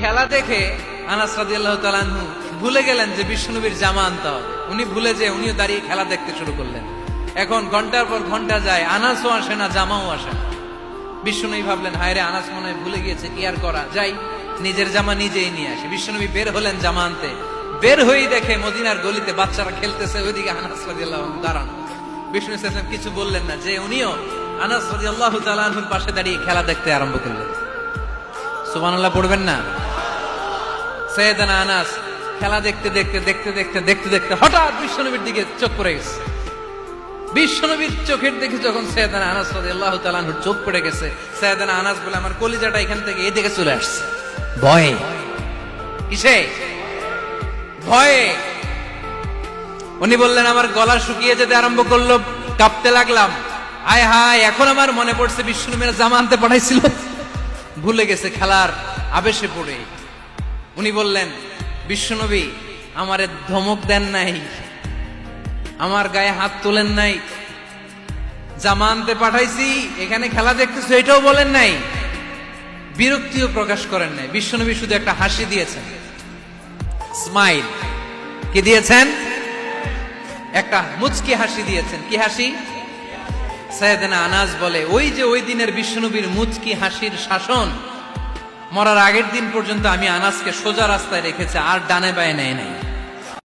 খেলা দেখে আনাস রাদিয়াল্লাহু তাআলা আনহু ভুলে গেলেন যে বিশ্বনবীর জামা আনতে হবে। উনি ভুলে যে উনিও দাঁড়িয়ে খেলা দেখতে শুরু করলেন। এখন ঘন্টার পর ঘন্টা যায়, আনাসও আসে না, জামাও আসে না। বিশ্বনবী ভাবলেন, হায় রে, আনাস মনে হয় ভুলে গিয়েছে, কি আর করা যাই, নিজের জামা নিজেই নিয়ে আসে। বিশ্বনবী বের হলেন জামা আনতে। বের হয়েই দেখে মদিনার গলিতে বাচ্চারা খেলতেছে, ওইদিকে আনাস রাদিয়াল্লাহু আনহু দাঁড়ানো। বিষ্ণু সাল্লাল্লাহু আলাইহি কিছু বললেন না, যে উনিও আনাস রাদিয়াল্লাহু তাআলা আনহুর পাশে দাঁড়িয়ে খেলা দেখতে আরম্ভ করলেন। সুবহানাল্লাহ পড়বেন না? সাইয়েদানা আনাস খেলা দেখতে দেখতে দেখতে দেখতে দেখতে দেখতে হঠাৎ বিশ্বনবীর দিকে চোখ পড়ে গেছে। বিশ্বনবীর চোখের দিকে যখন সাইয়েদানা আনাস রাদিয়াল্লাহু তাআলা আনহুর চোখ পড়ে গেছে, সাইয়েদানা আনাস বলে, আমার কলিজাটা এখান থেকে এদিকে চলে আসছে ভয়ে। কিসে? ভয়ে। উনি বললেন, আমার গলা শুকিয়ে যেতে আরম্ভ করলো, কাঁপতে লাগলাম। হায় হায়, এখন আমার মনে পড়ছে বিশ্বনবীর জামা আনতে পাঠাইছিল, ভুলে গেছে খেলার আবেশে পড়ে। উনি বললেন, বিশ্বনবী আমারে ধমক দেন নাই, আমার গায়ে হাত তোলেন নাই, জামা আনতে পাঠাইছি, এখানে খেলা দেখতেছো এটাও বলেন নাই, বিরক্তিও প্রকাশ করেন নাই। বিশ্বনবী শুধু একটা হাসি দিয়েছেন, স্মাইল। কি দিয়েছেন? একটা মুচকি হাসি দিয়েছেন। কি হাসি? সাইয়েদানা আনাস বলে, ওই যে ওই দিনের বিশ্বনবীর মুচকি হাসির শাসন মরার আগের দিন পর্যন্ত আমি আনাসকে সোজা রাস্তায় রেখেছি, আর ডানে বায়ে নেয় নাই।